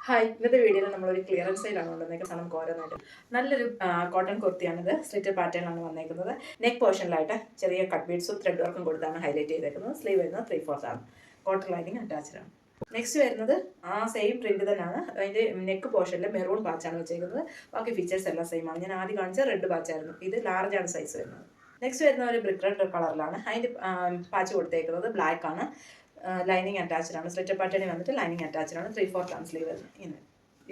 Hi, ഇന്നത്തെ വീഡിയോയിൽ നമ്മളൊരു ക്ലിയറൻസ് സെയിലാണ് കൊണ്ടുവന്നേക്കുന്നത്. നമുക്ക് ഓരോന്നായിട്ട് നല്ലൊരു കോട്ടൺ കുർത്തിയാണിത്. സ്ലിറ്റഡ് പാറ്റേണിലാണ് വന്നേക്കുന്നത്. നെക്ക് പോർഷനിലായിട്ട് ചെറിയ കട്ട് ബീഡ്സും ത്രെഡ് വർക്കും കൊടുത്താണ് ഹൈലൈറ്റ് ചെയ്തേക്കുന്നത്. സ്ലീവ് വരുന്നത് 3/4 ആണ്. കോട്ടൺ ലൈനിങ് അറ്റാച്ച്ഡ് ആണ്. നെക്സ്റ്റ് വരുന്നത് ആ സെയിം പ്രിന്റ് തന്നെയാണ്. അതിൻ്റെ നെക്ക് പോർഷനിൽ മെറൂൺ പാച്ചാണ് വെച്ചേക്കുന്നത്. ബാക്കി ഫീച്ചേഴ്സ് എല്ലാം സെയിം ആണ്. ഞാൻ ആദ്യം കാണിച്ച റെഡ് പാച്ചായിരുന്നു. ഇത് ലാർജ് ആണ് സൈസ് വരുന്നത്. നെക്സ്റ്റ് വരുന്ന ഒരു ബ്രിക്ക് റെഡ് കളറിലാണ്. അതിൻ്റെ പാച്ച് കൊടുത്തേക്കുന്നത് ബ്ലാക്ക് ആണ്. ലൈനിങ് അറ്റാച്ച്ഡ് ആണ്. സ്ലിറ്റഡ് പാറ്റേണിൽ വന്നിട്ട് ലൈനിങ് അറ്റാച്ച്ഡ് ആണ്. 3/4 ആണ് സ്ലീവ് വരുന്നത്.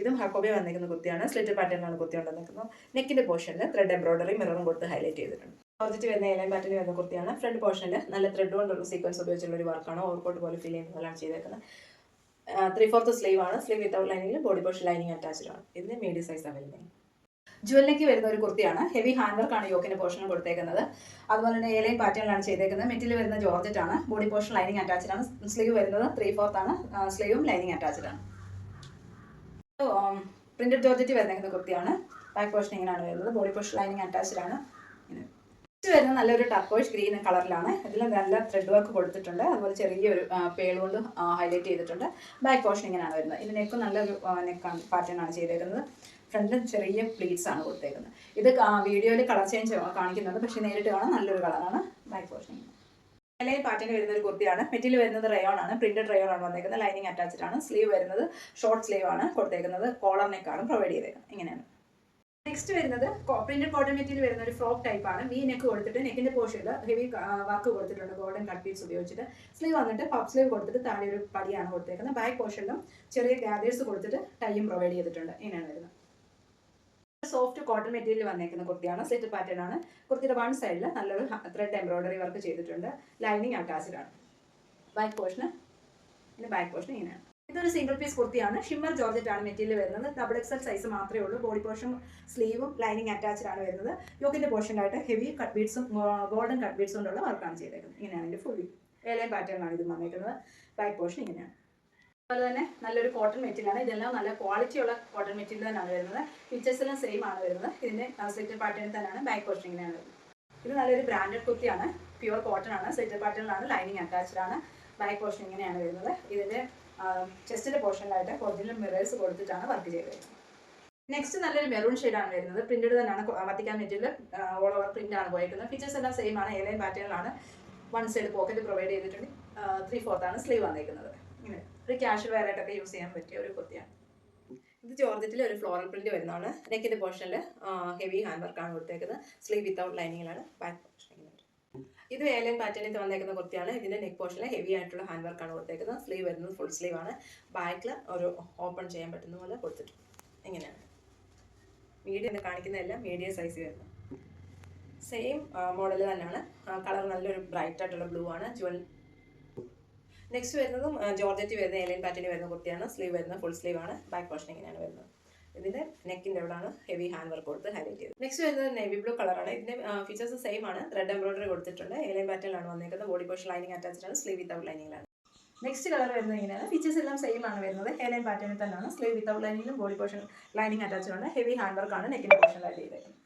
ഇതും ഹക്കോബെ വന്നിരിക്കുന്ന കുർത്തിയാണ്. സ്ലിറ്റഡ് പാറ്റേണിലാണ് കുർത്തി കൊണ്ടുവന്നിരിക്കുന്നത്. നെക്കിന്റെ പോർഷനിൽ ത്രെഡ് എംബ്രോയിഡറി മിററും കൊടുത്ത് ഹൈലൈറ്റ് ചെയ്തിട്ടുണ്ട്. ജോർജറ്റ് വരുന്ന എലൈൻ പാറ്റേണിൽ വരുന്ന കുർത്തിയാണ്. ഫ്രണ്ട് പോർഷനിൽ നല്ല ത്രെഡ് കൊണ്ടുള്ള സീക്വൻസ് ഉപയോഗിച്ചുള്ള ഒരു വർക്കാണ്. ഓവർകോട്ട് പോലെ ഫീൽ ചെയ്യുന്ന പോലെയാണ് ചെയ്തേക്കുന്നത്. 3/4 സ്ലീവ് ആണ്. സ്ലീവ് വിത്തൗട്ട് ലൈനിങ്ങിൽ ബോഡി പോർഷൻ ലൈനിങ് അറ്റാച്ച്ഡ് ആണ്. ഇതിന് മീഡിയം സൈസ് അവൈലബിൾ. ജ്വല്ലറിക്ക് വരുന്ന ഒരു കുർത്തിയാണ്. ഹെവി ഹാൻഡ് വർക്കാണ് യോക്കിന്റെ പോർഷൻ കൊടുത്തേക്കുന്നത്. അതുപോലെ തന്നെ എലൈൻ പാറ്റേണിലാണ് ചെയ്തേക്കുന്നത്. മെറ്റീരിയൽ വരുന്ന ജോർജറ്റ് ആണ്. ബോഡി പോർഷൻ ലൈനിങ് അറ്റാച്ച്ഡ് ആണ്. സ്ലീവ് വരുന്നത് 3/4 ആണ്. സ്ലീവും ലൈനിങ് അറ്റാച്ച്ഡ് ആണ്. പ്രിന്റഡ് ജോർജറ്റ് വരുന്ന കുർത്തിയാണ്. ബാക്ക് പോർഷൻ ഇങ്ങനെയാണ് വരുന്നത്. ബോഡി പോർഷൻ ലൈനിങ് അറ്റാച്ച്ഡ് ആണ്. നെക്സ്റ്റ് വരുന്നത് നല്ലൊരു ടർക്കോയിഷ് ഗ്രീൻ കളറിലാണ്. ഇതിൽ നല്ല ത്രെഡ് വർക്ക് കൊടുത്തിട്ടുണ്ട്. അതുപോലെ ചെറിയൊരു പേൾ കൊണ്ട് ഹൈലൈറ്റ് ചെയ്തിട്ടുണ്ട്. ബാക്ക് പോർഷൻ ഇങ്ങനെയാണ് വരുന്നത്. ഇതിന് നെക്ക് നല്ലൊരു നെക്ക് പാറ്റേൺ ആണ് ചെയ്തേക്കുന്നത്. ഫ്രണ്ടിൽ ചെറിയ പ്ലീറ്റ്സ് ആണ് കൊടുത്തേക്കുന്നത്. ഇത് വീഡിയോയിൽ കളർ ചേഞ്ച് കാണിക്കുന്നത്, പക്ഷേ നേരിട്ട് കാണാൻ നല്ലൊരു കളറാണ്. ബാക്ക് പോർഷൻ ലൈൻ പാറ്റേൺ വരുന്ന ഒരു കുർത്തിയാണ്. മെറ്റീരിയൽ വരുന്നത് റയോൺ ആണ്. പ്രിന്റഡ് റയോൺ ആണ് വന്നേക്കുന്നത്. ലൈനിങ് അറ്റാച്ച്ഡ് ആണ്. സ്ലീവ് വരുന്നത് ഷോർട്ട് സ്ലീവ് ആണ് കൊടുത്തേക്കുന്നത്. കോളർ നെക്കാണ് പ്രൊവൈഡ് ചെയ്തേക്കുന്നത്. ഇങ്ങനെയാണ്. നെക്സ്റ്റ് വരുന്നത് പ്രിന്റഡ് കോട്ടൺ മെറ്റീരിയൽ വരുന്ന ഒരു ഫ്രോക്ക് ടൈപ്പ് ആണ്. വി നെക്ക് കൊടുത്തിട്ട് നെക്കിന്റെ പോർഷനിൽ ഹെവി വർക്ക് കൊടുത്തിട്ടുണ്ട്. ഗോൾഡൻ കട്ട് പീസ് ഉപയോഗിച്ചിട്ട്. സ്ലീവ് വന്നിട്ട് പഫ് സ്ലീവ് കൊടുത്തിട്ട് താഴെ ഒരു പടിയാണ് കൊടുത്തേക്കുന്നത്. ബാക്ക് പോർഷനിലും ചെറിയ ഗാദേഴ്സ് കൊടുത്തിട്ട് ടൈയും പ്രൊവൈഡ് ചെയ്തിട്ടുണ്ട്. ഇങ്ങനെയാണ് വരുന്നത്. സോഫ്റ്റ് കോട്ടൺ മെറ്റീരിയൽ വന്നേക്കുന്ന കുർത്തിയാണ്. സ്ലിറ്റഡ് പാറ്റേൺ ആണ്. കുർത്തിയുടെ വൺ സൈഡിൽ നല്ലൊരു ത്രെഡ് എംബ്രോയിഡറി വർക്ക് ചെയ്തിട്ടുണ്ട്. ലൈനിങ് അറ്റാച്ച്ഡ് ആണ്. ബാക്ക് പോർഷന് ബാക്ക് പോർഷൻ ഇങ്ങനെയാണ്. ഇതൊരു സിംഗിൾ പീസ് കുർത്തിയാണ്. ഷിമ്മർ ജോർജറ്റ് ആണ് മെറ്റീരിയൽ വരുന്നത്. XXL സൈസ് മാത്രമേ ഉള്ളൂ. ബോഡി പോർഷൻ സ്ലീവും ലൈനിങ് അറ്റാച്ച്ഡ് ആണ് വരുന്നത്. യോക്കിന്റെ പോർഷനായിട്ട് ഹെവി കട്ട് ബീഡ്സും ഗോൾഡൻ കട്ട് ബീഡ്സും കൊണ്ടുള്ള വർക്കാണ് ചെയ്തേക്കുന്നത്. ഇങ്ങനെയാണ് ഇതിന്റെ ഫുൾ എലൈൻ പാറ്റേൺ ആണ് ഇത് വന്നേക്കുന്നത്. ബാക്ക് പോർഷൻ ഇങ്ങനെയാണ്. അതുപോലെ തന്നെ നല്ലൊരു കോട്ടൺ മെറ്റീരിയൽ ആണ്. ഇതെല്ലാം നല്ല ക്വാളിറ്റിയുള്ള കോട്ടൺ മെറ്റീരിയൽ തന്നെയാണ് വരുന്നത്. ഫീച്ചേഴ്സ് എല്ലാം സെയിം ആണ് വരുന്നത്. ഇതിന്റെ സ്ലിറ്റഡ് പാറ്റേൺ തന്നെയാണ്. ബാക്ക് പോർഷൻ ഇങ്ങനെയാണ് വരുന്നത്. ഇത് നല്ലൊരു ബ്രാൻഡഡ് കുർത്തിയാണ്. പ്യുവർ കോട്ടൺ ആണ്. സ്ലിറ്റഡ് പാറ്റേണിലാണ്. ലൈനിങ് അറ്റാച്ച്ഡ് ആണ്. ബാക്ക് പോർഷൻ ഇങ്ങനെയാണ് വരുന്നത്. ഇതിന്റെ ചെസ്റ്റിന്റെ പോർഷനിലായിട്ട് ഒറിജിനൽ മിറേഴ്സ് കൊടുത്തിട്ടാണ് വർക്ക് ചെയ്തത്. നെക്സ്റ്റ് നല്ലൊരു മെറൂൺ ഷെയ്ഡാണ് വരുന്നത്. പ്രിന്റഡ് തന്നെയാണ്. Vatican material all over print ആണ് പോയിരിക്കുന്നത്. ഫീച്ചേഴ്സ് എല്ലാം സെയിം ആണ്. എലൈൻ പാറ്റേണിലാണ്. വൺ സൈഡ് പോക്കറ്റ് പ്രൊവൈഡ് ചെയ്തിട്ടുണ്ട്. 3/4 ആണ് സ്ലീവ് വന്നേക്കുന്നത്. ഇങ്ങനെ ഒരു ക്യാഷ്വൽ വെയർ ആയിട്ടൊക്കെ യൂസ് ചെയ്യാൻ പറ്റിയ ഒരു കുർത്തിയാണ്. ഇത് ജോർജറ്റിൽ ഒരു ഫ്ലോറൽ പ്രിന്റ് വരുന്നതാണ്. നെക്കിന്റെ പോർഷനിൽ ഹെവി ഹാൻഡ് വർക്കാണ് കൊടുത്തേക്കുന്നത്. സ്ലീവ് വിത്തൗട്ട് ലൈനിങ്ങിലാണ്. ബാക്ക് പോർഷൻ ഇത് എലൈൻ പാറ്റേണിൽ വന്നേക്കുന്ന കുർത്തിയാണ്. ഇതിന്റെ നെക്ക് പോർഷനിൽ ഹെവി ആയിട്ടുള്ള ഹാൻഡ് വർക്കാണ് കൊടുത്തേക്കുന്നത്. സ്ലീവ് വരുന്നത് ഫുൾ സ്ലീവ് ആണ്. ബാക്കിൽ ഒരു ഓപ്പൺ ചെയ്യാൻ പറ്റുന്ന പോലെ കൊടുത്തിട്ടുണ്ട്. ഇങ്ങനെയാണ്. മീഡിയം കാണിക്കുന്നതെല്ലാം മീഡിയം സൈസ് വരുന്നത്. സെയിം മോഡൽ തന്നെയാണ്. കളർ നല്ലൊരു ബ്രൈറ്റ് ആയിട്ടുള്ള ബ്ലൂ ആണ്. നെക്സ്റ്റ് വരുന്നതും ജോർജറ്റ് വരുന്ന എലൈൻ പാറ്റേണിൽ വരുന്ന കുർത്തിയാണ്. സ്ലീവ് വരുന്ന ഫുൾ സ്ലീവ് ആണ്. ബാക്ക് പോർഷൻ ഇങ്ങനെയാണ് വരുന്നത്. ഇതിന്റെ നെക്കിന്റെ എവിടെയാണ് ഹെവി ഹാൻഡ് വർക്ക് കൊടുത്ത് ഹൈലൈറ്റ് ചെയ്തത്. നെക്സ്റ്റ് വരുന്നത് നേവി ബ്ലൂ കളറാണ്. ഇതിന്റെ ഫീച്ചേഴ്സ് സെയിം ആണ്. ത്രെഡ് എംബ്രോയിഡറി കൊടുത്തിട്ടുണ്ട്. എലൈൻ പാറ്റേണിലാണ് വന്നേക്കുന്നത്. ബോഡി പോർഷൻ ലൈനിങ് അറ്റാച്ച്ഡ് ആണ്. സ്ലീവ് വിത്തൗട്ട് ലൈനിങ്ങിലാണ്. നെക്സ്റ്റ് കളർ വരുന്നത് ഇങ്ങനെയാണ്. ഫീച്ചേഴ്സ് എല്ലാം സെയിം ആണ് വരുന്നത്. എലൈൻ പാറ്റേണിൽ തന്നെയാണ്. സ്ലീവ് വിത്തൗട്ട് ലൈനിങ്ങിലും ബോഡി പോർഷൻ ലൈനിങ് അറ്റാച്ച്ഡ് ആണ്. ഹെവി ഹാൻഡ് വർക്കാണ് നെക്കിന്റെ പോർഷനിലായിട്ട് ചെയ്തേക്കുന്നത്.